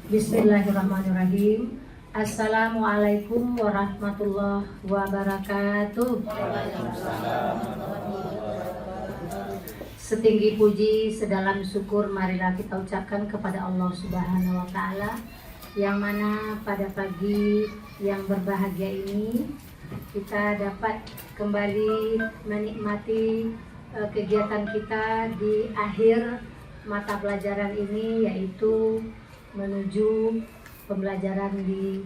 Bismillahirrahmanirrahim. Assalamualaikum warahmatullahi wabarakatuh. Setinggi puji, sedalam syukur, marilah kita ucapkan kepada Allah Subhanahu wa Ta'ala, yang mana pada pagi yang berbahagia ini kita dapat kembali menikmati kegiatan kita di akhir mata pelajaran ini, yaitu menuju pembelajaran di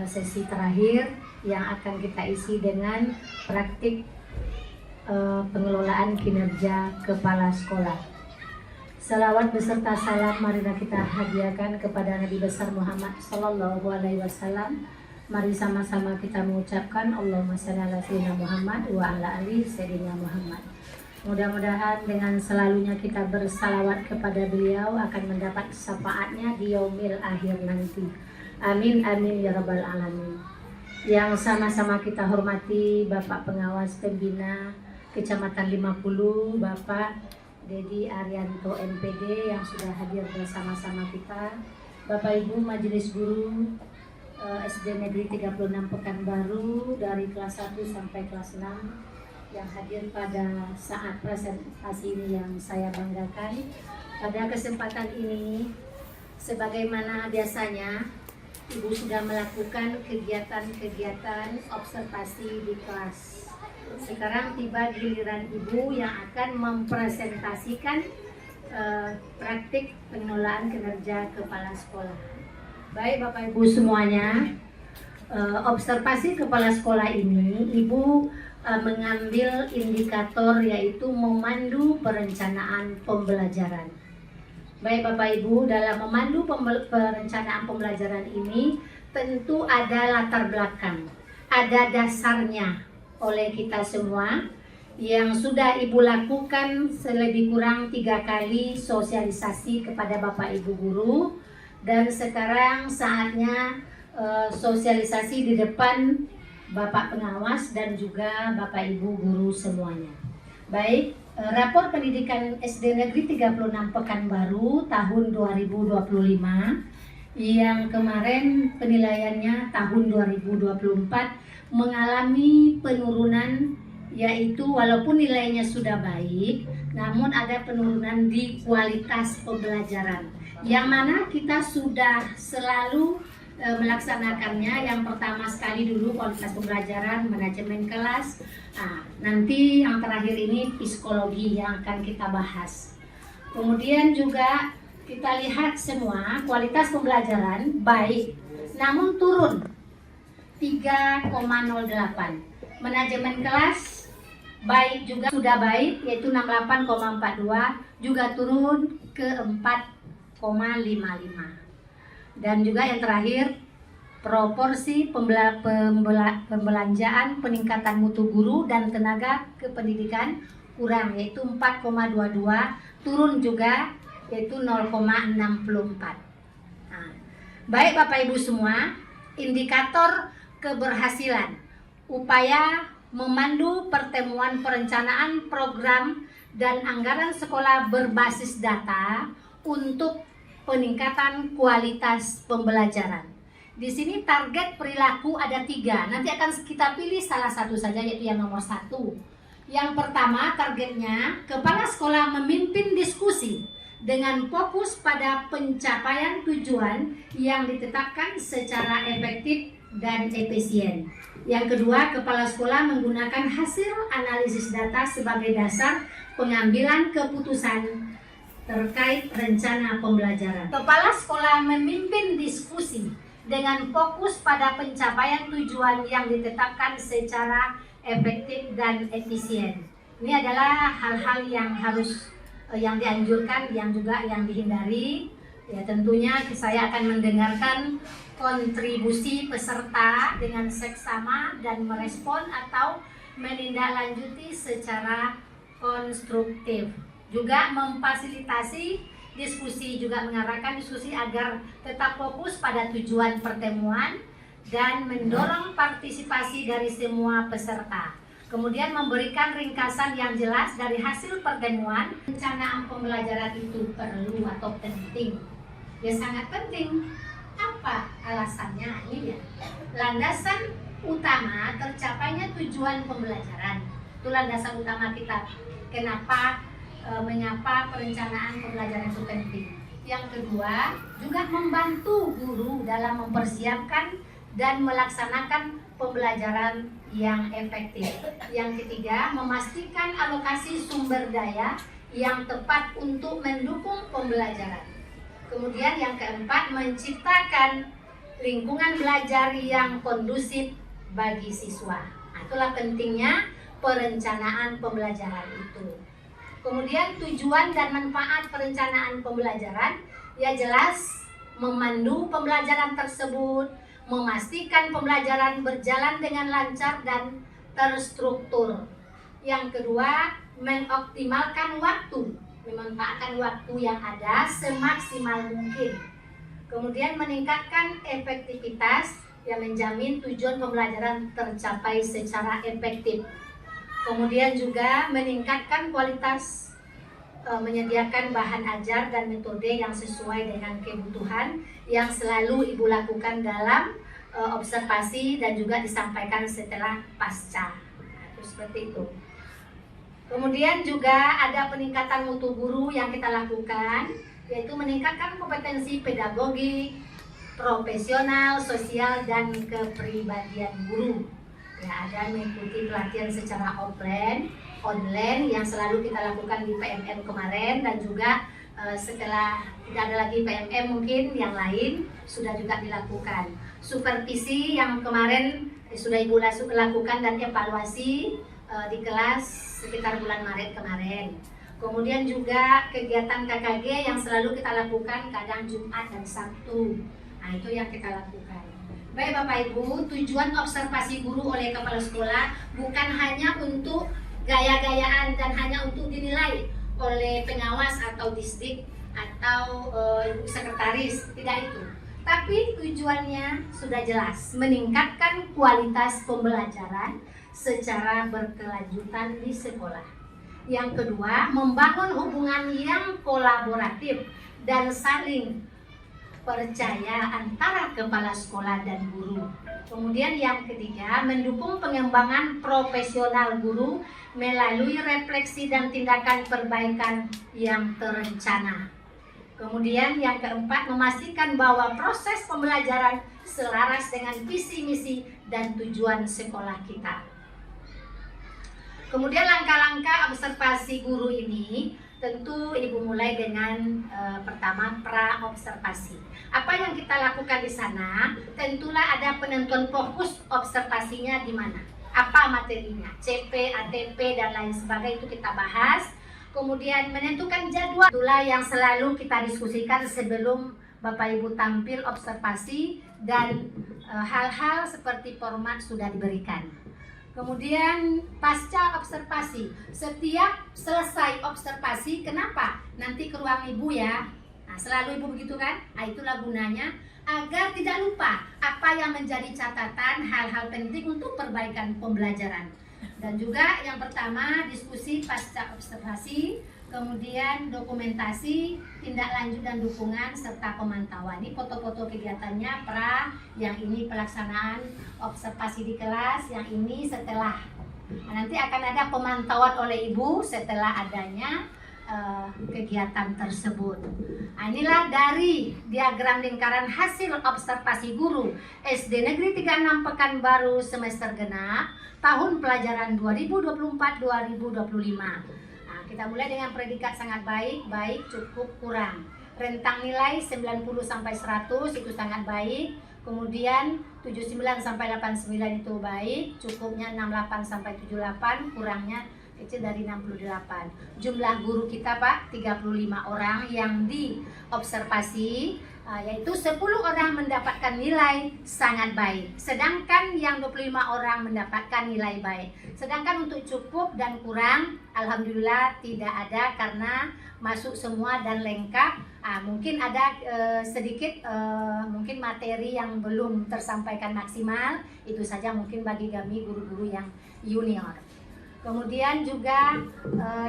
sesi terakhir yang akan kita isi dengan praktik pengelolaan kinerja kepala sekolah. Salawat beserta salam marilah kita hadiahkan kepada Nabi besar Muhammad Sallallahu Alaihi Wasallam. Mari sama-sama kita mengucapkan Allahumma shalli ala sayyidina Muhammad wa ala ali sayyidina Muhammad. Mudah-mudahan dengan selalunya kita bersalawat kepada beliau akan mendapat syafaatnya di yaumil akhir nanti. Amin amin ya rabbal alamin. Yang sama-sama kita hormati Bapak Pengawas Pembina Kecamatan 50, Bapak Dedi Arianto MPD yang sudah hadir bersama-sama kita, Bapak Ibu Majelis Guru SD Negeri 36 Pekanbaru dari kelas 1 sampai kelas 6 yang hadir pada saat presentasi ini yang saya banggakan. Pada kesempatan ini, sebagaimana biasanya, Ibu sudah melakukan kegiatan-kegiatan observasi di kelas. Sekarang tiba giliran Ibu yang akan mempresentasikan praktik pengelolaan kinerja kepala sekolah. Baik Bapak Ibu semuanya, observasi kepala sekolah ini Ibu mengambil indikator yaitu memandu perencanaan pembelajaran. Baik Bapak Ibu, dalam memandu perencanaan pembelajaran ini tentu ada latar belakang, ada dasarnya oleh kita semua yang sudah Ibu lakukan selebih kurang 3 kali sosialisasi kepada Bapak Ibu guru, dan sekarang saatnya sosialisasi di depan Bapak Pengawas dan juga Bapak Ibu guru semuanya. Baik, rapor pendidikan SD Negeri 36 Pekanbaru tahun 2025 yang kemarin penilaiannya tahun 2024 mengalami penurunan, yaitu walaupun nilainya sudah baik, namun ada penurunan di kualitas pembelajaran, yang mana kita sudah selalu melaksanakannya. Yang pertama sekali dulu kualitas pembelajaran, manajemen kelas. Nanti yang terakhir ini psikologi yang akan kita bahas. Kemudian juga kita lihat semua kualitas pembelajaran baik, namun turun 3,08. Manajemen kelas baik juga sudah baik, yaitu 68,42, juga turun ke 4,55. Dan juga yang terakhir, proporsi pembelanjaan peningkatan mutu guru dan tenaga kependidikan kurang, yaitu 4,22, turun juga yaitu 0,64. Baik Bapak Ibu semua, indikator keberhasilan upaya memandu pertemuan perencanaan program dan anggaran sekolah berbasis data untuk peningkatan kualitas pembelajaran. Di sini target perilaku ada 3. Nanti akan kita pilih salah satu saja, yaitu yang nomor 1. Yang pertama, targetnya kepala sekolah memimpin diskusi dengan fokus pada pencapaian tujuan yang ditetapkan secara efektif dan efisien. Yang kedua, kepala sekolah menggunakan hasil analisis data sebagai dasar pengambilan keputusan terkait rencana pembelajaran. Kepala sekolah memimpin diskusi dengan fokus pada pencapaian tujuan yang ditetapkan secara efektif dan efisien. Ini adalah hal-hal yang harus yang dianjurkan, yang juga yang dihindari. Ya, tentunya saya akan mendengarkan kontribusi peserta dengan seksama dan merespon atau menindaklanjuti secara konstruktif. Juga memfasilitasi diskusi, juga mengarahkan diskusi agar tetap fokus pada tujuan pertemuan dan mendorong partisipasi dari semua peserta. Kemudian memberikan ringkasan yang jelas dari hasil pertemuan. Perencanaan pembelajaran itu perlu atau penting? Ya sangat penting. Apa alasannya? Ini dia. Landasan utama tercapainya tujuan pembelajaran. Itu landasan utama kita. Kenapa mengapa perencanaan pembelajaran itu penting. Yang kedua, juga membantu guru dalam mempersiapkan dan melaksanakan pembelajaran yang efektif. Yang ketiga, memastikan alokasi sumber daya yang tepat untuk mendukung pembelajaran. Kemudian yang keempat, menciptakan lingkungan belajar yang kondusif bagi siswa. Nah, itulah pentingnya perencanaan pembelajaran itu. Kemudian tujuan dan manfaat perencanaan pembelajaran, ya jelas memandu pembelajaran tersebut, memastikan pembelajaran berjalan dengan lancar dan terstruktur. Yang kedua, mengoptimalkan waktu, memanfaatkan waktu yang ada semaksimal mungkin. Kemudian meningkatkan efektivitas yang menjamin tujuan pembelajaran tercapai secara efektif. Kemudian juga meningkatkan kualitas, menyediakan bahan ajar dan metode yang sesuai dengan kebutuhan yang selalu Ibu lakukan dalam observasi dan juga disampaikan setelah pasca. Nah, itu seperti itu. Kemudian juga ada peningkatan mutu guru yang kita lakukan, yaitu meningkatkan kompetensi pedagogi, profesional, sosial, dan kepribadian guru. Ya, ada mengikuti pelatihan secara offline, online yang selalu kita lakukan di PMM kemarin, dan juga setelah tidak ada lagi PMM mungkin yang lain sudah juga dilakukan. Supervisi yang kemarin sudah Ibu lakukan dan evaluasi di kelas sekitar bulan Maret kemarin. Kemudian juga kegiatan KKG yang selalu kita lakukan kadang Jumat dan Sabtu. Nah, itu yang kita lakukan. Baik Bapak Ibu, tujuan observasi guru oleh kepala sekolah bukan hanya untuk gaya-gayaan dan hanya untuk dinilai oleh pengawas atau disdik atau ibu sekretaris, tidak itu. Tapi tujuannya sudah jelas, meningkatkan kualitas pembelajaran secara berkelanjutan di sekolah. Yang kedua, membangun hubungan yang kolaboratif dan saling percaya antara kepala sekolah dan guru. Kemudian yang ketiga, mendukung pengembangan profesional guru melalui refleksi dan tindakan perbaikan yang terencana. Kemudian yang keempat, memastikan bahwa proses pembelajaran selaras dengan visi misi dan tujuan sekolah kita. Kemudian langkah-langkah observasi guru ini tentu Ibu mulai dengan pertama pra-observasi. Apa yang kita lakukan di sana? Tentulah ada penentuan fokus observasinya di mana. Apa materinya? CP, ATP dan lain sebagainya itu kita bahas. Kemudian menentukan jadwal. Itulah yang selalu kita diskusikan sebelum Bapak Ibu tampil observasi dan hal-hal seperti format sudah diberikan. Kemudian pasca observasi, setiap selesai observasi, kenapa? Nanti ke ruang ibu ya. Nah, selalu ibu begitu kan? Nah, itulah gunanya agar tidak lupa apa yang menjadi catatan hal-hal penting untuk perbaikan pembelajaran. Dan juga yang pertama diskusi pasca observasi, kemudian dokumentasi, tindak lanjut dan dukungan serta pemantauan. Ini foto-foto kegiatannya pra, yang ini pelaksanaan observasi di kelas, yang ini setelah. Nah, nanti akan ada pemantauan oleh ibu setelah adanya kegiatan tersebut. Nah, inilah dari diagram lingkaran hasil observasi guru SD Negeri 36 Pekanbaru semester genap tahun pelajaran 2024-2025. Kita mulai dengan predikat sangat baik, baik, cukup, kurang. Rentang nilai 90 sampai 100 itu sangat baik. Kemudian 79 sampai 89 itu baik, cukupnya 68 sampai 78, kurangnya kecil dari 68. Jumlah guru kita Pak 35 orang yang diobservasi, yaitu 10 orang mendapatkan nilai sangat baik. Sedangkan yang 25 orang mendapatkan nilai baik. Sedangkan untuk cukup dan kurang, alhamdulillah tidak ada karena masuk semua dan lengkap. Mungkin ada sedikit mungkin materi yang belum tersampaikan maksimal. Itu saja mungkin bagi kami guru-guru yang junior. Kemudian juga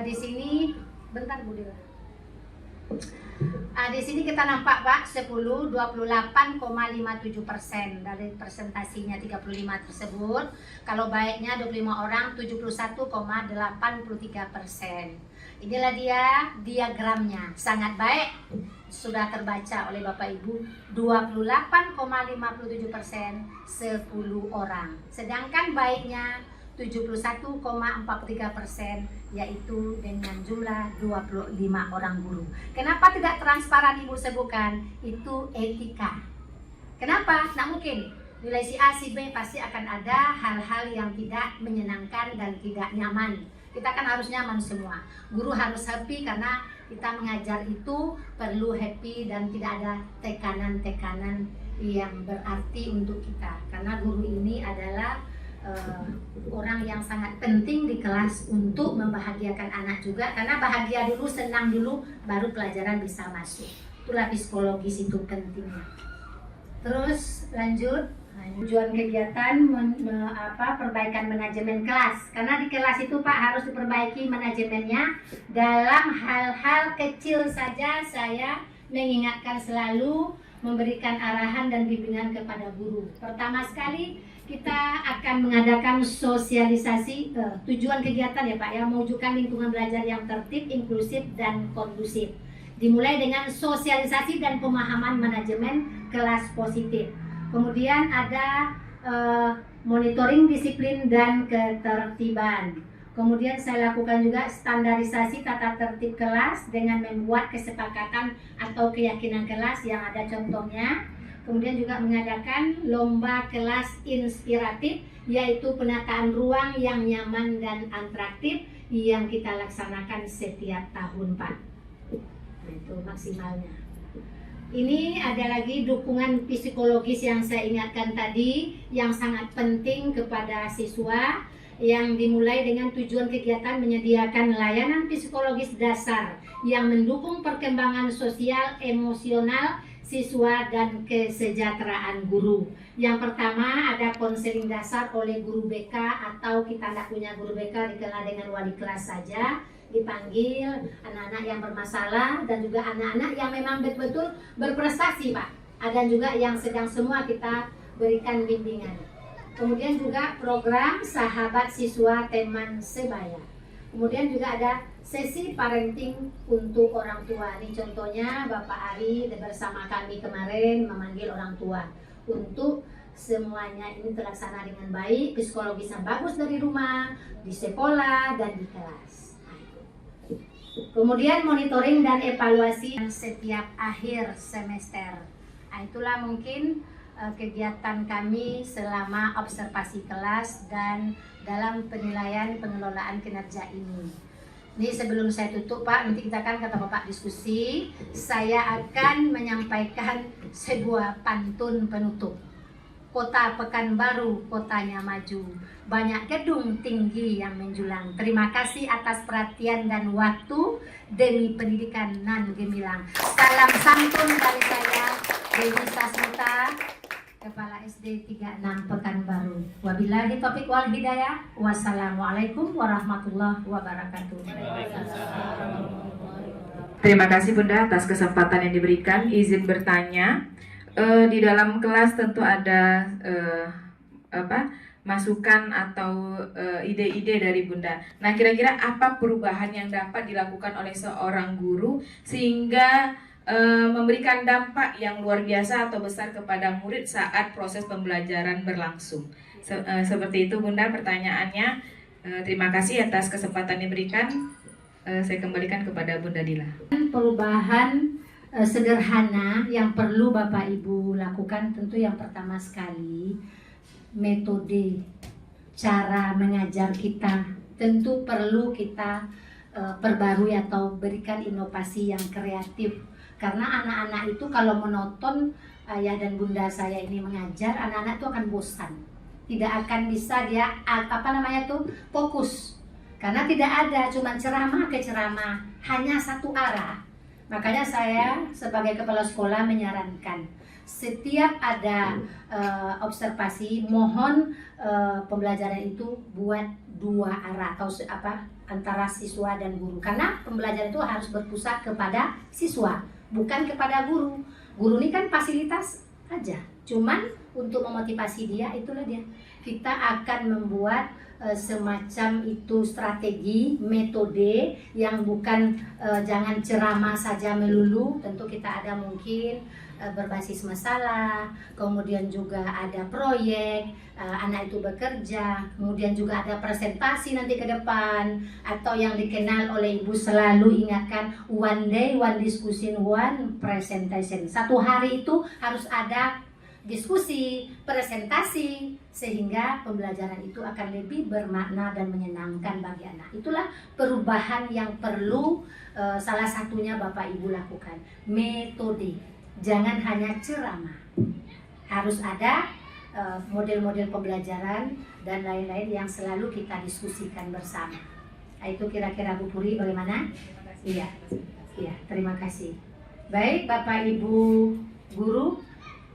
di sini bentar Bu Dila. Di sini kita nampak Pak 28,57% dari presentasinya 35 tersebut. Kalau baiknya 25 orang 71,83%. Inilah dia diagramnya, sangat baik. Sudah terbaca oleh Bapak Ibu 28,57% 10 orang. Sedangkan baiknya 71,43%, yaitu dengan jumlah 25 orang guru. Kenapa tidak transparan Ibu sebutkan? Itu etika. Kenapa? Tidak mungkin nilai si A, si B pasti akan ada hal-hal yang tidak menyenangkan dan tidak nyaman. Kita kan harus nyaman semua. Guru harus happy karena kita mengajar itu perlu happy dan tidak ada tekanan-tekanan yang berarti untuk kita. Karena guru ini adalah orang yang sangat penting di kelas untuk membahagiakan anak juga, karena bahagia dulu, senang dulu, baru pelajaran bisa masuk. Itulah psikologis itu pentingnya. Terus lanjut, tujuan kegiatan perbaikan manajemen kelas, karena di kelas itu Pak harus diperbaiki manajemennya. Dalam hal-hal kecil saja saya mengingatkan selalu, memberikan arahan dan bimbingan kepada guru. Pertama sekali kita akan mengadakan sosialisasi tujuan kegiatan ya Pak, yang mewujudkan lingkungan belajar yang tertib, inklusif, dan kondusif. Dimulai dengan sosialisasi dan pemahaman manajemen kelas positif. Kemudian ada monitoring disiplin dan ketertiban. Kemudian saya lakukan juga standarisasi tata tertib kelas dengan membuat kesepakatan atau keyakinan kelas yang ada contohnya. Kemudian juga mengadakan lomba kelas inspiratif, yaitu penataan ruang yang nyaman dan atraktif yang kita laksanakan setiap tahun Pak. Itu maksimalnya. Ini ada lagi dukungan psikologis yang saya ingatkan tadi, yang sangat penting kepada siswa, yang dimulai dengan tujuan kegiatan menyediakan layanan psikologis dasar yang mendukung perkembangan sosial, emosional siswa dan kesejahteraan guru. Yang pertama ada konseling dasar oleh guru BK, atau kita tidak punya guru BK dikenal dengan wali kelas saja. Dipanggil anak-anak yang bermasalah dan juga anak-anak yang memang betul-betul berprestasi Pak. Ada juga yang sedang, semua kita berikan bimbingan. Kemudian juga program sahabat siswa teman sebaya. Kemudian juga ada sesi parenting untuk orang tua. Ini contohnya Bapak Ari bersama kami kemarin memanggil orang tua. Untuk semuanya ini terlaksana dengan baik, psikologisnya bagus dari rumah, di sekolah, dan di kelas. Kemudian monitoring dan evaluasi setiap akhir semester. Nah, itulah mungkin kegiatan kami selama observasi kelas dan dalam penilaian pengelolaan kinerja ini. Ini sebelum saya tutup Pak, nanti kita kan kata Bapak diskusi, saya akan menyampaikan sebuah pantun penutup. Kota Pekanbaru, kotanya maju, banyak gedung tinggi yang menjulang. Terima kasih atas perhatian dan waktu demi pendidikan nan gemilang. Salam santun dari saya, Dewi Sasmita, Kepala SD 36 Pekanbaru. Wabillahi taufiq wal hidayah. Wassalamualaikum warahmatullahi wabarakatuh. Terima kasih Bunda atas kesempatan yang diberikan. Izin bertanya. Di dalam kelas tentu ada masukan atau ide-ide dari Bunda. Nah, kira-kira apa perubahan yang dapat dilakukan oleh seorang guru sehingga memberikan dampak yang luar biasa atau besar kepada murid saat proses pembelajaran berlangsung? Seperti itu Bunda pertanyaannya. Terima kasih atas kesempatan yang diberikan. Saya kembalikan kepada Bunda Dila. Perubahan sederhana yang perlu Bapak Ibu lakukan, tentu yang pertama sekali metode cara mengajar kita tentu perlu kita perbarui atau berikan inovasi yang kreatif, karena anak-anak itu kalau menonton ayah dan bunda saya ini mengajar, anak-anak itu akan bosan, tidak akan bisa dia fokus, karena tidak ada cuma ceramah ke ceramah, hanya satu arah. Makanya saya sebagai kepala sekolah menyarankan setiap ada observasi, mohon pembelajaran itu buat dua arah atau antara siswa dan guru, karena pembelajaran itu harus berpusat kepada siswa, bukan kepada guru. Guru ini kan fasilitas aja, cuman untuk memotivasi dia, itulah dia. Kita akan membuat semacam itu strategi, metode yang bukan jangan ceramah saja melulu. Tentu kita ada mungkin berbasis masalah, kemudian juga ada proyek, anak itu bekerja, kemudian juga ada presentasi nanti ke depan, atau yang dikenal oleh ibu selalu ingatkan, one day, one discussion, one presentation. Satu hari itu harus ada diskusi, presentasi, sehingga pembelajaran itu akan lebih bermakna dan menyenangkan bagi anak. Itulah perubahan yang perlu salah satunya Bapak Ibu lakukan, metode. Jangan hanya ceramah, harus ada model-model pembelajaran dan lain-lain yang selalu kita diskusikan bersama. Itu kira-kira Bu Puri bagaimana? Iya, iya, terima kasih. Baik Bapak Ibu guru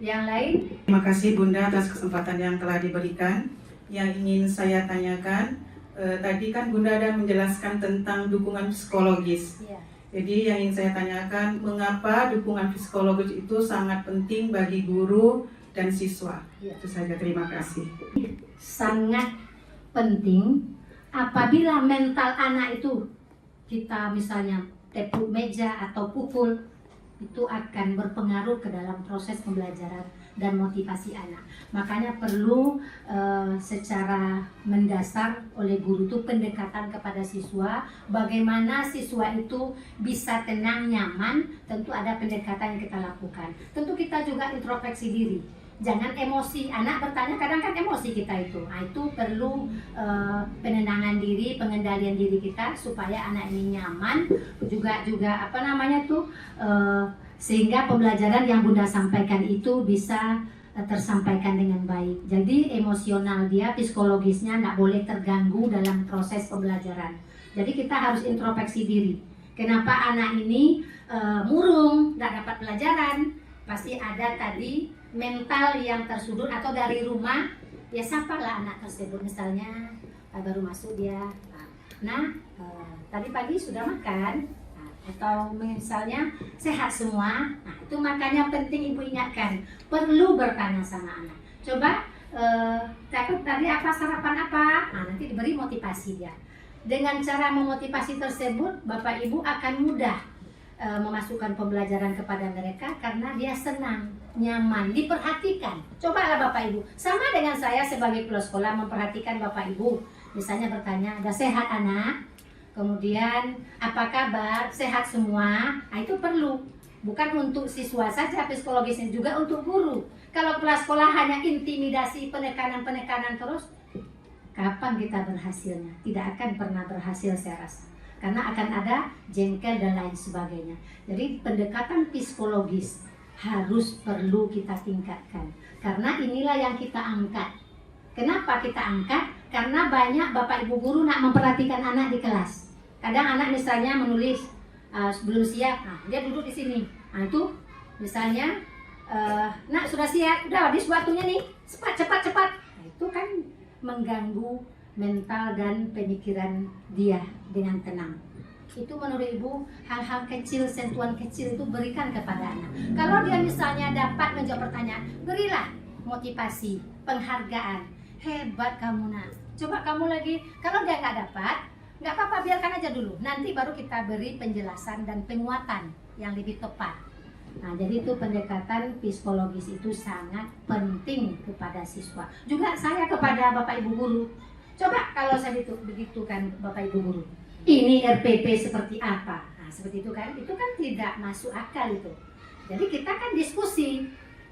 yang lain. Terima kasih Bunda atas kesempatan yang telah diberikan. Yang ingin saya tanyakan, tadi kan Bunda ada menjelaskan tentang dukungan psikologis. Iya. Jadi yang ingin saya tanyakan, mengapa dukungan psikologis itu sangat penting bagi guru dan siswa? Iya. Itu saja, terima kasih. Sangat penting apabila mental anak itu kita misalnya tepuk meja atau pukul, itu akan berpengaruh ke dalam proses pembelajaran dan motivasi anak. Makanya perlu secara mendasar oleh guru itu pendekatan kepada siswa, bagaimana siswa itu bisa tenang, nyaman. Tentu ada pendekatan yang kita lakukan. Tentu kita juga introspeksi diri, jangan emosi. Anak bertanya kadang kan emosi kita itu. Nah, itu perlu penenangan diri, pengendalian diri kita supaya anak ini nyaman. Juga apa namanya tuh sehingga pembelajaran yang Bunda sampaikan itu bisa tersampaikan dengan baik. Jadi emosional dia, psikologisnya nggak boleh terganggu dalam proses pembelajaran. Jadi kita harus introspeksi diri. Kenapa anak ini murung, nggak dapat pelajaran? Pasti ada tadi mental yang tersudut, atau dari rumah ya sapalah anak tersebut, misalnya baru masuk dia, tadi pagi sudah makan, atau misalnya sehat semua. Nah, itu makanya penting ibu ingatkan, perlu bertanya sama anak. Coba takut tadi apa, sarapan apa? Nah, nanti diberi motivasi dia. Dengan cara memotivasi tersebut, Bapak Ibu akan mudah memasukkan pembelajaran kepada mereka karena dia senang, nyaman, diperhatikan. Cobalah Bapak Ibu, sama dengan saya sebagai kepala sekolah memperhatikan Bapak Ibu. Misalnya bertanya, "Udah sehat anak?" Kemudian, "Apa kabar? Sehat semua?" Nah, itu perlu. Bukan untuk siswa saja psikologisnya, juga untuk guru. Kalau kepala sekolah hanya intimidasi, penekanan terus, kapan kita berhasilnya? Tidak akan pernah berhasil saya rasa. Karena akan ada jengkel dan lain sebagainya. Jadi pendekatan psikologis harus perlu kita tingkatkan. Karena inilah yang kita angkat. Kenapa kita angkat? Karena banyak Bapak Ibu guru nak memperhatikan anak di kelas. Kadang anak misalnya menulis belum siap, dia duduk di sini. Nah itu misalnya, "Nak sudah siap, udah habis waktunya nih, cepat." Nah, itu kan mengganggu mental dan pemikiran dia dengan tenang. Itu menurut Ibu hal-hal kecil, sentuhan kecil itu berikan kepada anak. Kalau dia misalnya dapat menjawab pertanyaan, berilah motivasi, penghargaan. "Hebat kamu nak, coba kamu lagi." Kalau dia nggak dapat, nggak apa-apa, biarkan aja dulu. Nanti baru kita beri penjelasan dan penguatan yang lebih tepat. Nah, jadi itu pendekatan psikologis itu sangat penting kepada siswa. Juga saya kepada Bapak Ibu guru. Coba kalau saya begitu kan Bapak Ibu guru, ini RPP seperti apa? Nah, seperti itu kan tidak masuk akal itu. Jadi kita kan diskusi,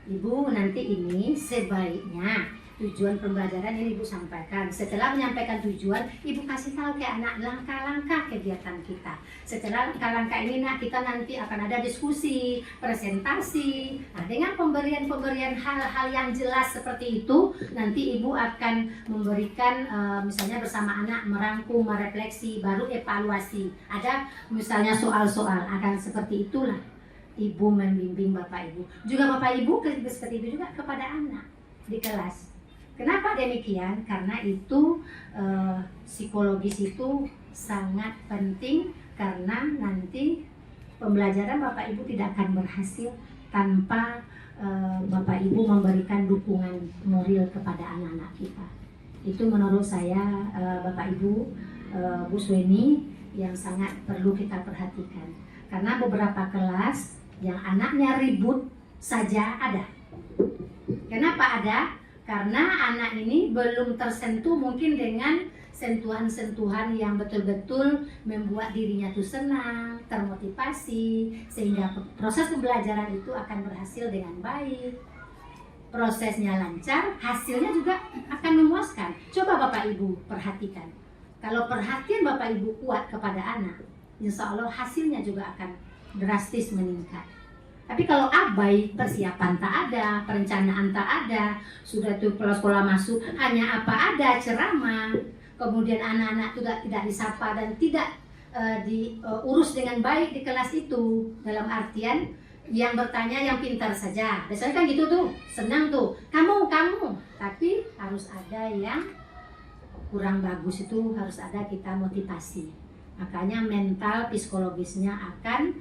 "Ibu nanti ini sebaiknya tujuan pembelajaran ini Ibu sampaikan. Setelah menyampaikan tujuan, Ibu kasih tahu ke anak langkah-langkah kegiatan kita. Setelah langkah-langkah ini nak, kita nanti akan ada diskusi, presentasi." Nah, dengan pemberian hal-hal yang jelas seperti itu, nanti Ibu akan memberikan misalnya bersama anak merangkum, merefleksi, baru evaluasi. Ada misalnya soal-soal, akan seperti itulah Ibu membimbing Bapak Ibu. Juga Bapak Ibu seperti itu juga kepada anak di kelas. Kenapa demikian? Karena itu psikologis itu sangat penting karena nanti pembelajaran Bapak Ibu tidak akan berhasil tanpa Bapak Ibu memberikan dukungan moral kepada anak-anak kita. Itu menurut saya Bapak Ibu, Bu Sueni, yang sangat perlu kita perhatikan. Karena beberapa kelas yang anaknya ribut saja ada. Kenapa ada? Karena anak ini belum tersentuh mungkin dengan sentuhan-sentuhan yang betul-betul membuat dirinya tuh senang, termotivasi, sehingga proses pembelajaran itu akan berhasil dengan baik. Prosesnya lancar, hasilnya juga akan memuaskan. Coba Bapak Ibu perhatikan. Kalau perhatian Bapak Ibu kuat kepada anak, insya Allah hasilnya juga akan drastis meningkat. Tapi kalau abai, persiapan tak ada, perencanaan tak ada, sudah tuh sekolah masuk, hanya apa ada ceramah, kemudian anak-anak juga tidak disapa dan tidak diurus dengan baik di kelas itu. Dalam artian yang bertanya yang pintar saja. Biasanya kan gitu tuh, senang tuh, kamu. Tapi harus ada yang kurang bagus, itu harus ada kita motivasi. Makanya mental psikologisnya akan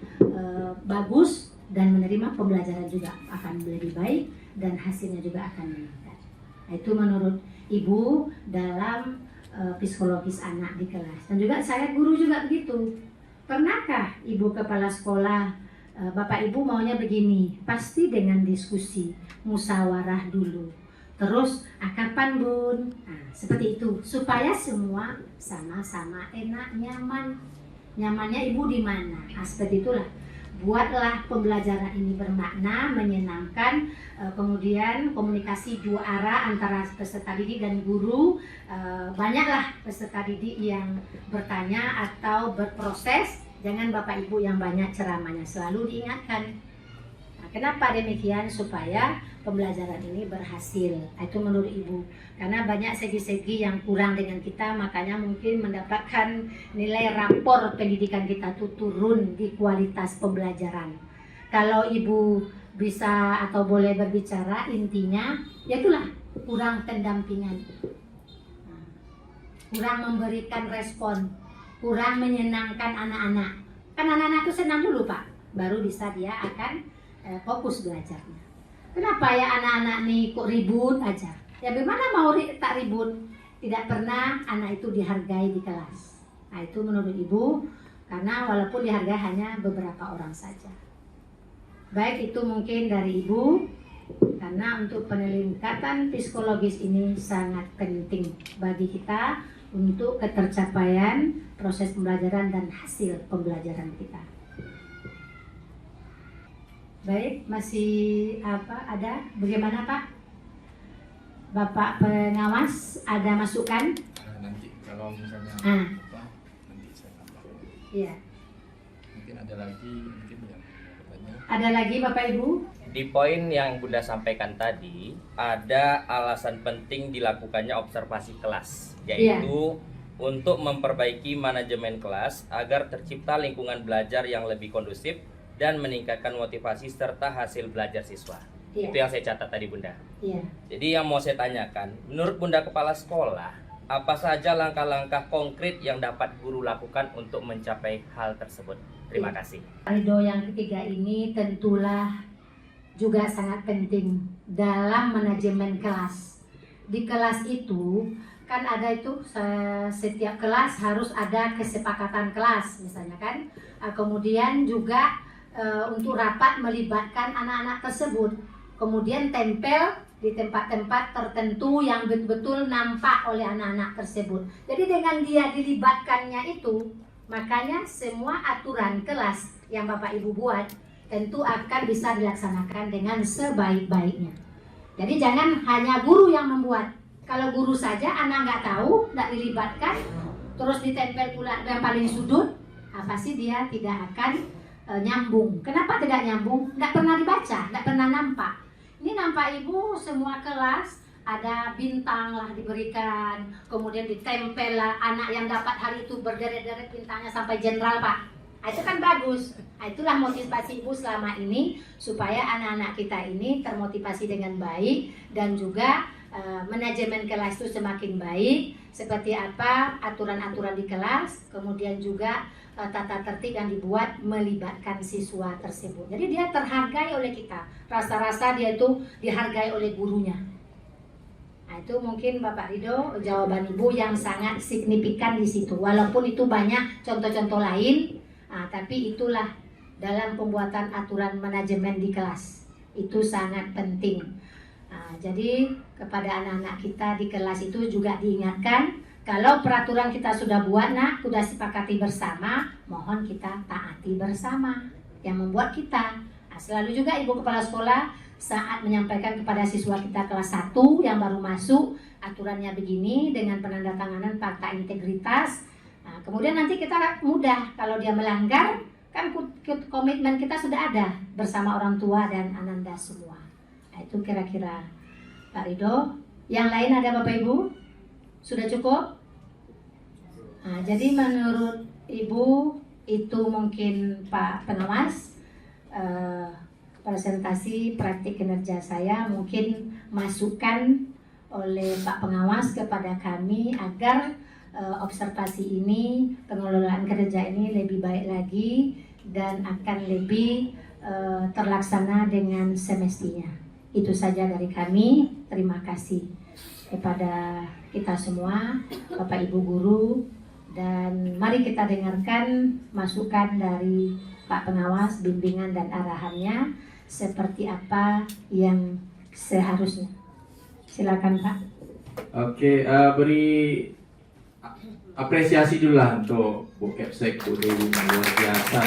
bagus dan menerima pembelajaran juga akan lebih baik dan hasilnya juga akan meningkat. Nah, itu menurut Ibu dalam psikologis anak di kelas. Dan juga saya guru juga begitu. Pernahkah Ibu kepala sekolah, Bapak Ibu maunya begini, pasti dengan diskusi, musyawarah dulu. Terus, kapan Bun? Nah, seperti itu, supaya semua sama-sama enak, nyaman. Nyamannya Ibu di mana? Nah, seperti itulah. Buatlah pembelajaran ini bermakna, menyenangkan, kemudian komunikasi dua arah antara peserta didik dan guru. Banyaklah peserta didik yang bertanya atau berproses. Jangan Bapak Ibu yang banyak ceramahnya, selalu diingatkan. Nah, kenapa demikian? Supaya pembelajaran ini berhasil. Itu menurut Ibu. Karena banyak segi-segi yang kurang dengan kita, makanya mungkin mendapatkan nilai rapor pendidikan kita tuh turun di kualitas pembelajaran. Kalau Ibu bisa atau boleh berbicara, intinya ya itulah kurang pendampingan. Kurang memberikan respon, kurang menyenangkan anak-anak. Kan anak-anak itu senang dulu Pak, baru bisa dia akan fokus belajarnya. Kenapa ya anak-anak nih kok ribut aja? Ya bagaimana mau tak ribut? Tidak pernah anak itu dihargai di kelas. Nah itu menurut Ibu, karena walaupun dihargai hanya beberapa orang saja. Baik, itu mungkin dari Ibu, karena untuk peningkatan psikologis ini sangat penting bagi kita untuk ketercapaian proses pembelajaran dan hasil pembelajaran kita. Baik, masih ada? Bagaimana Pak? Bapak pengawas ada masukan? Nanti kalau misalnya nanti saya tambah. Iya. Mungkin ada lagi yang bertanya. Ada lagi Bapak Ibu? Di poin yang Bunda sampaikan tadi, ada alasan penting dilakukannya observasi kelas, yaitu untuk memperbaiki manajemen kelas agar tercipta lingkungan belajar yang lebih kondusif dan meningkatkan motivasi serta hasil belajar siswa. Itu yang saya catat tadi Bunda. Jadi yang mau saya tanyakan, menurut Bunda kepala sekolah, apa saja langkah-langkah konkret yang dapat guru lakukan untuk mencapai hal tersebut? Terima kasih. Ridho yang ketiga ini tentulah juga sangat penting dalam manajemen kelas. Di kelas itu kan ada itu setiap kelas harus ada kesepakatan kelas misalnya kan. Kemudian juga untuk rapat melibatkan anak-anak tersebut. Kemudian tempel di tempat-tempat tertentu yang betul-betul nampak oleh anak-anak tersebut. Jadi dengan dia dilibatkannya itu, makanya semua aturan kelas yang Bapak Ibu buat tentu akan bisa dilaksanakan dengan sebaik-baiknya. Jadi jangan hanya guru yang membuat. Kalau guru saja anak nggak tahu, nggak dilibatkan, terus ditempel pula yang paling sudut, pasti dia tidak akan nyambung. Kenapa tidak nyambung? Nggak pernah dibaca, nggak pernah nampak. Ini nampak Ibu semua kelas ada bintang lah diberikan, kemudian ditempel lah anak yang dapat hari itu berderet-deret bintangnya sampai jenderal Pak. Nah, itu kan bagus. Nah, itulah motivasi Ibu selama ini supaya anak-anak kita ini termotivasi dengan baik dan juga manajemen kelas itu semakin baik, seperti apa aturan-aturan di kelas, kemudian juga tata tertib yang dibuat melibatkan siswa tersebut. Jadi dia terhargai oleh kita, rasa-rasa dia itu dihargai oleh gurunya. Nah, itu mungkin Bapak Ridho jawaban Ibu yang sangat signifikan di situ. Walaupun itu banyak contoh-contoh lain, tapi itulah dalam pembuatan aturan manajemen di kelas. Itu sangat penting. Jadi kepada anak-anak kita di kelas itu juga diingatkan, kalau peraturan kita sudah buat sudah sepakati bersama, mohon kita taati bersama yang membuat kita. Selalu juga Ibu Kepala Sekolah saat menyampaikan kepada siswa kita kelas 1 yang baru masuk, aturannya begini dengan penandatanganan fakta integritas. Kemudian nanti kita mudah kalau dia melanggar, kan komitmen kita sudah ada bersama orang tua dan ananda semua. Itu kira-kira Pak Ridho. Yang lain ada Bapak Ibu? Sudah cukup? Jadi menurut Ibu itu mungkin Pak Pengawas, presentasi praktik kinerja saya mungkin masukan oleh Pak Pengawas kepada kami agar observasi ini, pengelolaan kerja ini lebih baik lagi dan akan lebih terlaksana dengan semestinya. Itu saja dari kami. Terima kasih kepada kita semua, Bapak Ibu guru, dan mari kita dengarkan masukan dari Pak Pengawas, bimbingan dan arahannya seperti apa yang seharusnya. Silakan Pak. Oke, beri apresiasi dulu lah untuk Bu Kepsek, Bu Dewi, luar biasa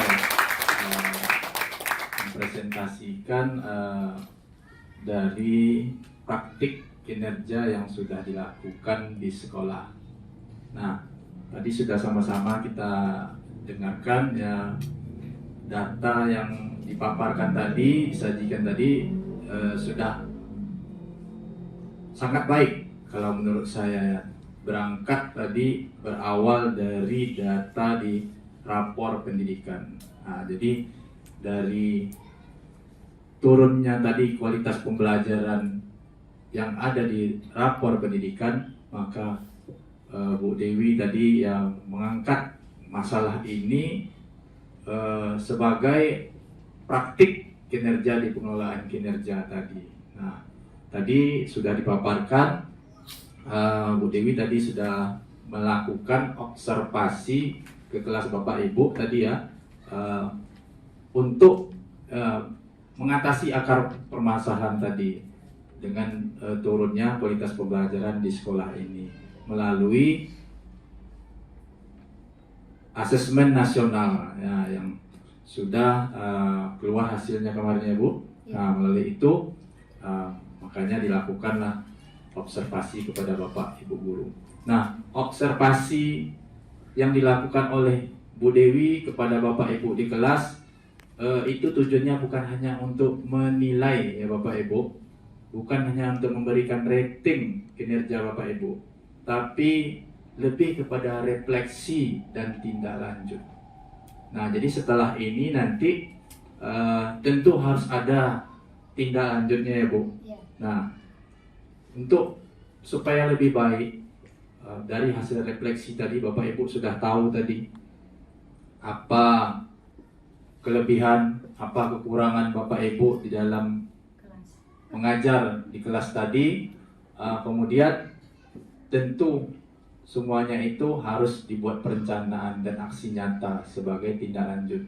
mempresentasikan dari praktik kinerja yang sudah dilakukan di sekolah. Nah, tadi sudah sama-sama kita dengarkan ya, data yang dipaparkan tadi, disajikan tadi sudah sangat baik kalau menurut saya ya. Berangkat tadi berawal dari data di rapor pendidikan. Nah, jadi dari turunnya tadi kualitas pembelajaran yang ada di rapor pendidikan, maka Bu Dewi tadi yang mengangkat masalah ini sebagai praktik kinerja di pengelolaan kinerja tadi. Nah, tadi sudah dipaparkan, Bu Dewi tadi sudah melakukan observasi ke kelas Bapak Ibu tadi ya, untuk mengatasi akar permasalahan tadi dengan turunnya kualitas pembelajaran di sekolah ini melalui asesmen nasional ya, yang sudah keluar hasilnya kemarin ya Bu. Nah, melalui itu makanya dilakukanlah observasi kepada Bapak Ibu guru. Nah, observasi yang dilakukan oleh Bu Dewi kepada Bapak Ibu di kelas itu tujuannya bukan hanya untuk menilai ya Bapak Ibu, bukan hanya untuk memberikan rating kinerja Bapak Ibu, tapi lebih kepada refleksi dan tindak lanjut. Nah, jadi setelah ini nanti tentu harus ada tindak lanjutnya ya Bu. Nah, untuk supaya lebih baik dari hasil refleksi tadi, Bapak Ibu sudah tahu tadi apa kelebihan, apa kekurangan Bapak Ibu di dalam mengajar di kelas tadi. Kemudian tentu semuanya itu harus dibuat perencanaan dan aksi nyata sebagai tindak lanjut.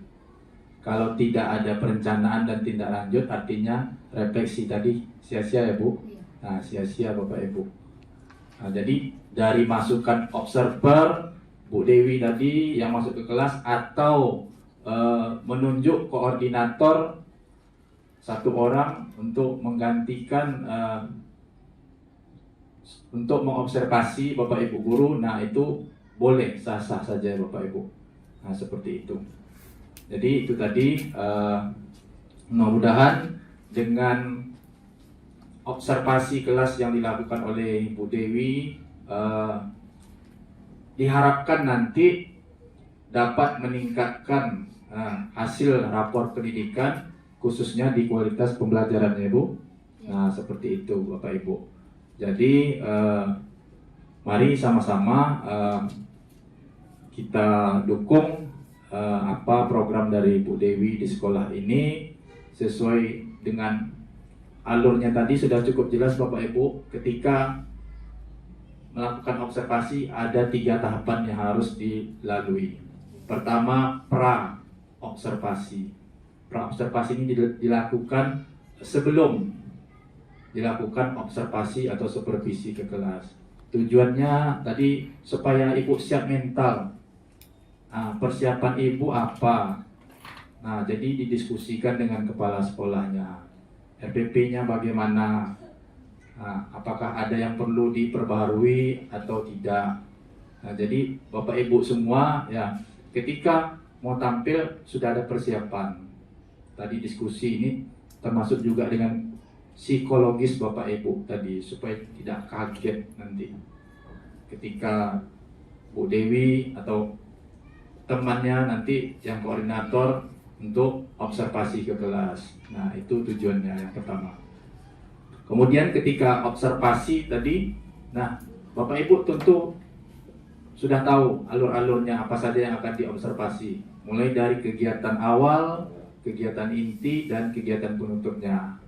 Kalau tidak ada perencanaan dan tindak lanjut, artinya refleksi tadi sia-sia ya Bu. Nah, sia-sia Bapak Ibu. Nah, jadi dari masukan observer Bu Dewi tadi yang masuk ke kelas, atau menunjuk koordinator satu orang untuk menggantikan untuk mengobservasi Bapak Ibu guru, nah itu boleh, sah-sah saja Bapak Ibu. Nah, seperti itu. Jadi itu tadi mudah-mudahan dengan observasi kelas yang dilakukan oleh Bu Dewi diharapkan nanti dapat meningkatkan hasil rapor pendidikan khususnya di kualitas pembelajaran ya Bu. Nah, seperti itu Bapak Ibu. Jadi mari sama-sama kita dukung apa program dari Bu Dewi di sekolah ini sesuai dengan alurnya tadi sudah cukup jelas Bapak Ibu. Ketika melakukan observasi ada 3 tahapan yang harus dilalui. Pertama, pra-observasi. Pra-observasi ini dilakukan sebelum dilakukan observasi atau supervisi ke kelas. Tujuannya tadi supaya ibu siap mental. Nah, persiapan ibu apa? Nah, jadi didiskusikan dengan kepala sekolahnya. RPP-nya bagaimana? Nah, apakah ada yang perlu diperbaharui atau tidak? Nah, jadi Bapak Ibu semua ya, ketika mau tampil sudah ada persiapan. Tadi diskusi ini termasuk juga dengan psikologis Bapak Ibu tadi supaya tidak kaget nanti ketika Bu Dewi atau temannya nanti yang koordinator untuk observasi ke kelas. Nah, itu tujuannya yang pertama. Kemudian ketika observasi tadi, nah Bapak Ibu tentu sudah tahu alur-alurnya apa saja yang akan diobservasi. Mulai dari kegiatan awal, kegiatan inti, dan kegiatan penutupnya.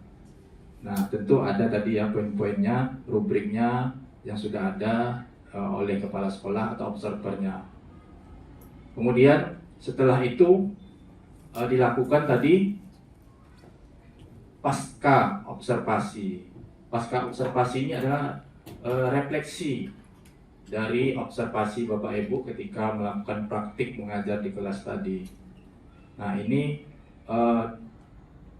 Nah, tentu ada tadi ya poin-poinnya, rubriknya yang sudah ada oleh kepala sekolah atau observernya. Kemudian setelah itu dilakukan tadi pasca observasi. Pasca observasi ini adalah refleksi dari observasi Bapak Ibu ketika melakukan praktik mengajar di kelas tadi. Nah, ini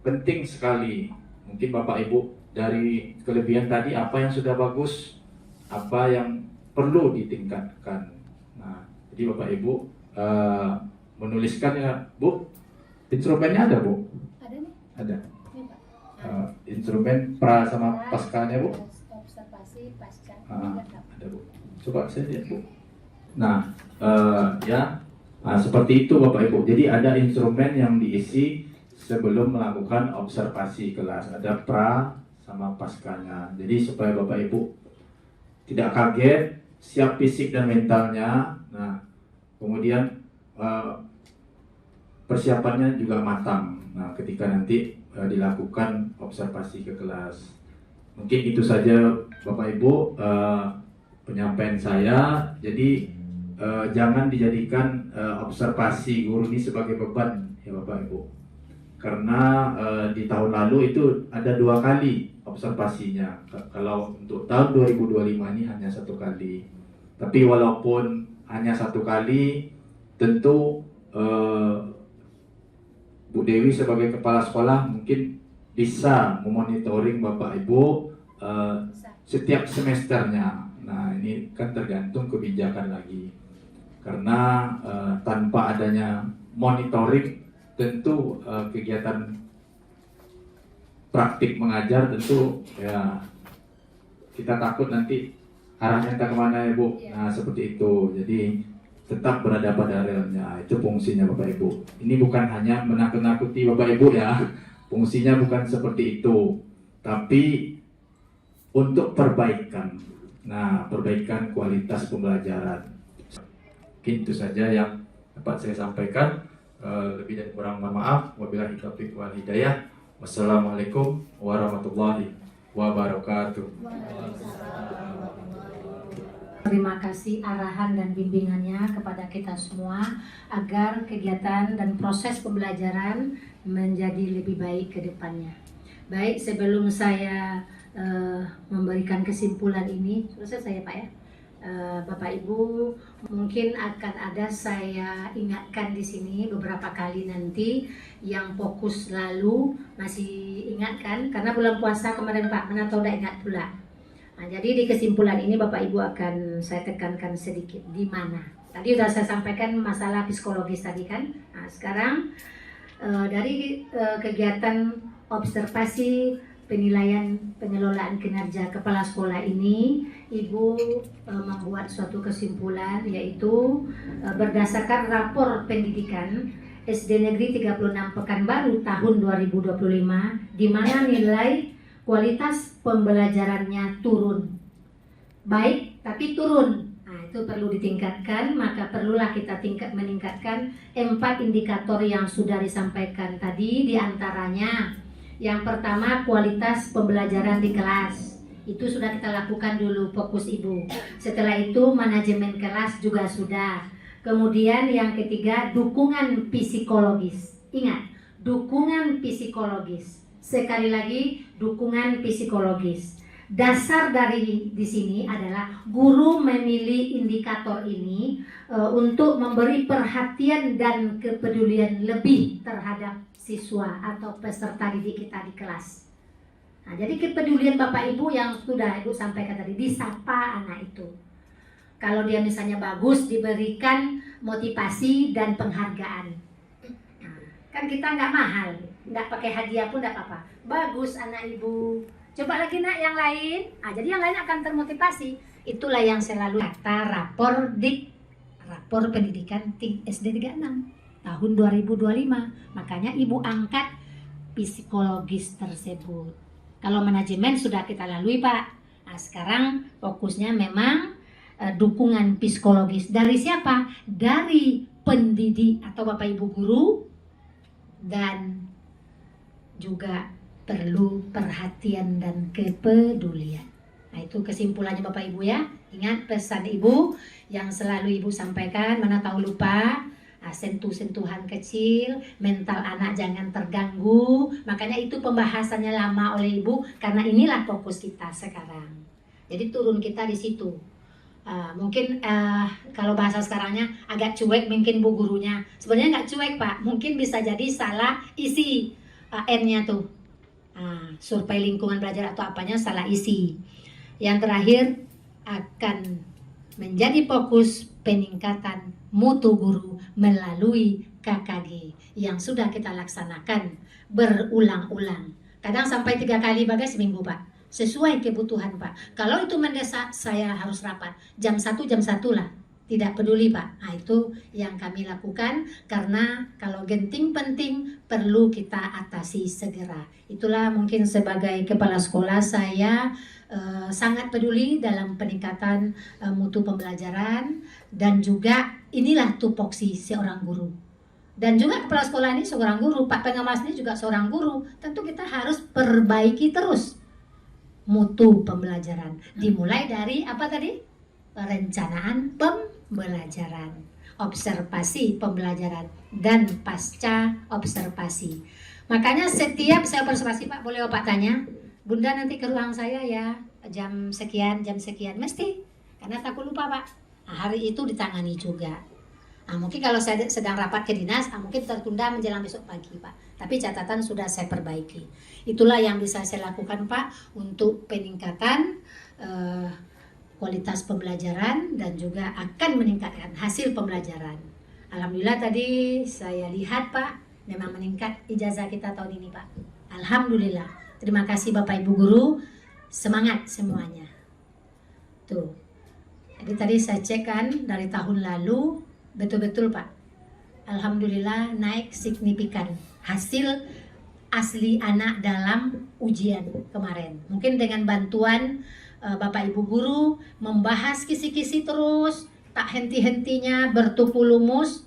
penting sekali. Mungkin Bapak Ibu dari kelebihan tadi apa yang sudah bagus, apa yang perlu ditingkatkan. Nah, jadi Bapak Ibu menuliskan ya, Bu. Instrumennya ada, Bu? Ada nih. Ada. Ini, Pak. Instrumen pra sama paskanya, Bu? Observasi pasca. Ada, Bu. Coba saya lihat, Bu. Nah, ya, seperti itu Bapak Ibu. Jadi ada instrumen yang diisi sebelum melakukan observasi kelas. Ada pra sama paskanya. Jadi supaya Bapak Ibu tidak kaget, siap fisik dan mentalnya. Nah, kemudian persiapannya juga matang. Nah, ketika nanti dilakukan observasi ke kelas. Mungkin itu saja Bapak Ibu penyampaian saya. Jadi jangan dijadikan observasi guru ini sebagai beban ya Bapak Ibu. Karena di tahun lalu itu ada 2 kali observasinya. Kalau untuk tahun 2025 ini hanya 1 kali. Tapi walaupun hanya 1 kali, tentu Bu Dewi sebagai kepala sekolah mungkin bisa memonitoring Bapak Ibu setiap semesternya. Nah, ini kan tergantung kebijakan lagi. Karena tanpa adanya monitoring, tentu kegiatan praktik mengajar tentu ya kita takut nanti arahnya entah kemana ya Bu. Nah, seperti itu. Jadi tetap berada pada realnya. Itu fungsinya Bapak Ibu. Ini bukan hanya menakut-nakuti Bapak Ibu ya. Fungsinya bukan seperti itu. Tapi untuk perbaikan. Nah, perbaikan kualitas pembelajaran. Mungkin itu saja yang dapat saya sampaikan. Lebih dan kurang mohon maaf. Wabillahi taufiq wal hidayah. Wassalamualaikum warahmatullahi wabarakatuh. Terima kasih arahan dan bimbingannya kepada kita semua agar kegiatan dan proses pembelajaran menjadi lebih baik ke depannya. Baik, sebelum saya memberikan kesimpulan ini, selesai saya Pak ya. Bapak Ibu, mungkin akan ada saya ingatkan di sini beberapa kali nanti yang fokus lalu masih ingatkan karena bulan puasa kemarin Pak, mana tahu udah ingat pula. Nah, jadi di kesimpulan ini Bapak Ibu akan saya tekankan sedikit di mana. Tadi sudah saya sampaikan masalah psikologis tadi kan. Nah, sekarang dari kegiatan observasi penilaian pengelolaan kinerja kepala sekolah ini, Ibu membuat suatu kesimpulan yaitu berdasarkan rapor pendidikan SD Negeri 36 Pekanbaru tahun 2025 di mana nilai kualitas pembelajarannya turun. baik tapi turun. Nah, itu perlu ditingkatkan, maka perlulah kita meningkatkan 4 indikator yang sudah disampaikan tadi. Di antaranya yang pertama, kualitas pembelajaran di kelas. Itu sudah kita lakukan dulu, fokus ibu. Setelah itu manajemen kelas juga sudah. Kemudian yang ketiga, dukungan psikologis. Ingat, dukungan psikologis. Sekali lagi, dukungan psikologis. Dasar dari di sini adalah guru memilih indikator ini untuk memberi perhatian dan kepedulian lebih terhadap siswa atau peserta didik kita di kelas. Nah, jadi kepedulian Bapak Ibu yang sudah Ibu sampaikan tadi, disapa anak itu. Kalau dia misalnya bagus, diberikan motivasi dan penghargaan. Nah, kan kita nggak mahal, nggak pakai hadiah pun nggak apa-apa. Bagus anak Ibu. Coba lagi nak yang lain. Nah, jadi yang lain akan termotivasi. Itulah yang selalu kata rapor pendidikan SD 36 tahun 2025. Makanya ibu angkat psikologis tersebut. Kalau manajemen sudah kita lalui Pak. Nah, sekarang fokusnya memang dukungan psikologis. Dari siapa? Dari pendidik atau Bapak Ibu guru, dan juga perlu perhatian dan kepedulian. Nah, itu kesimpulannya Bapak Ibu ya. Ingat pesan Ibu yang selalu Ibu sampaikan, mana tahu lupa. Nah, sentuhan kecil, mental anak jangan terganggu. Makanya itu pembahasannya lama oleh Ibu, karena inilah fokus kita sekarang. Jadi turun kita di situ. Mungkin kalau bahasa sekarangnya agak cuek mungkin Bu gurunya. Sebenarnya nggak cuek Pak, mungkin bisa jadi salah isi N-nya tuh. Survei lingkungan belajar atau apanya salah isi. Yang terakhir akan menjadi fokus peningkatan mutu guru melalui KKG yang sudah kita laksanakan berulang-ulang. Kadang sampai 3 kali bagai seminggu Pak. Sesuai kebutuhan Pak. Kalau itu mendesak, saya harus rapat. Jam 1 lah. Tidak peduli Pak. Nah, itu yang kami lakukan karena kalau genting penting perlu kita atasi segera. Itulah mungkin sebagai kepala sekolah saya sangat peduli dalam peningkatan mutu pembelajaran, dan juga inilah tupoksi seorang guru. Dan juga kepala sekolah ini seorang guru, Pak pengawas ini juga seorang guru. Tentu kita harus perbaiki terus mutu pembelajaran. Dimulai dari apa tadi? Perencanaan pembelajaran, observasi pembelajaran, dan pasca observasi. Makanya setiap saya observasi Pak, boleh Bapak tanya, Bunda nanti ke ruang saya ya, jam sekian, mesti. Karena takut lupa Pak. Nah, hari itu ditangani juga. Nah, mungkin kalau saya sedang rapat ke dinas, mungkin tertunda menjelang besok pagi Pak. Tapi catatan sudah saya perbaiki. Itulah yang bisa saya lakukan Pak untuk peningkatan kualitas pembelajaran dan juga akan meningkatkan hasil pembelajaran. Alhamdulillah tadi saya lihat Pak, memang meningkat ijazah kita tahun ini Pak. Alhamdulillah. Terima kasih Bapak Ibu Guru, semangat semuanya. Tuh. Jadi tadi saya cek kan dari tahun lalu betul-betul Pak. Alhamdulillah naik signifikan hasil asli anak dalam ujian kemarin. Mungkin dengan bantuan Bapak Ibu Guru membahas kisi-kisi terus, tak henti-hentinya, bertupu lumus,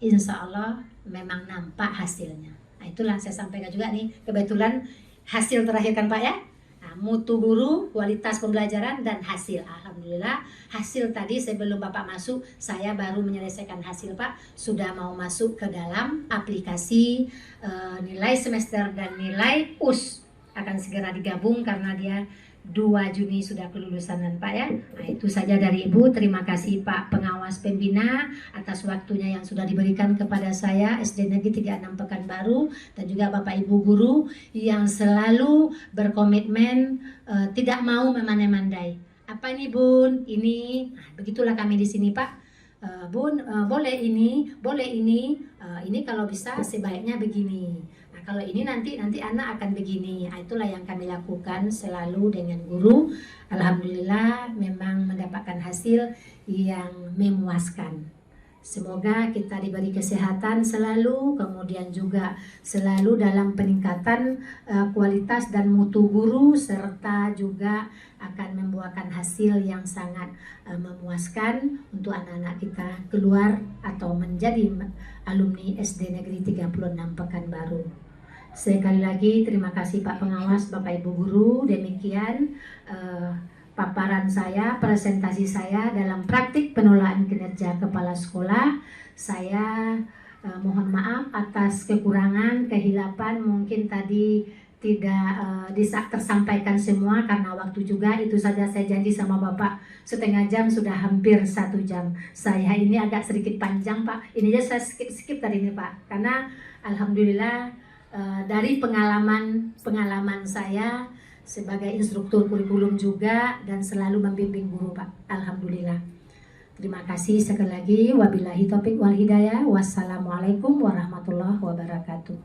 insya Allah memang nampak hasilnya. Nah, itulah saya sampaikan juga nih, kebetulan hasil terakhir kan Pak ya. Nah, mutu guru, kualitas pembelajaran, dan hasil. Alhamdulillah hasil tadi sebelum Bapak masuk, saya baru menyelesaikan hasil Pak. Sudah mau masuk ke dalam aplikasi nilai semester dan nilai US. Akan segera digabung karena dia 2 Juni sudah kelulusan Pak ya. Nah, itu saja dari Ibu. Terima kasih Pak Pengawas Pembina atas waktunya yang sudah diberikan kepada saya SD Negeri 36 Pekanbaru, dan juga Bapak Ibu Guru yang selalu berkomitmen tidak mau memandai-mandai. Apa ini Bun? Ini. Nah, begitulah kami di sini Pak. Bun, boleh ini, ini kalau bisa sebaiknya begini. Kalau ini nanti anak akan begini. Nah, itulah yang kami lakukan selalu dengan guru. Alhamdulillah memang mendapatkan hasil yang memuaskan. Semoga kita diberi kesehatan selalu, kemudian juga selalu dalam peningkatan kualitas dan mutu guru, serta juga akan membuahkan hasil yang sangat memuaskan untuk anak-anak kita keluar atau menjadi alumni SD Negeri 36 Pekanbaru. Sekali lagi terima kasih Pak Pengawas, Bapak Ibu Guru. Demikian paparan saya, presentasi saya dalam praktik pengelolaan kinerja kepala sekolah. Saya mohon maaf atas kekurangan, kehilapan, mungkin tadi tidak tersampaikan semua karena waktu juga. Itu saja, saya janji sama Bapak setengah jam, sudah hampir 1 jam. Saya ini agak sedikit panjang Pak, ini aja saya skip tadi ini Pak, karena alhamdulillah dari pengalaman saya sebagai instruktur kurikulum juga dan selalu membimbing guru Pak. Alhamdulillah. Terima kasih sekali lagi. Wabillahi taufiq wal hidayah. Wassalamualaikum warahmatullahi wabarakatuh.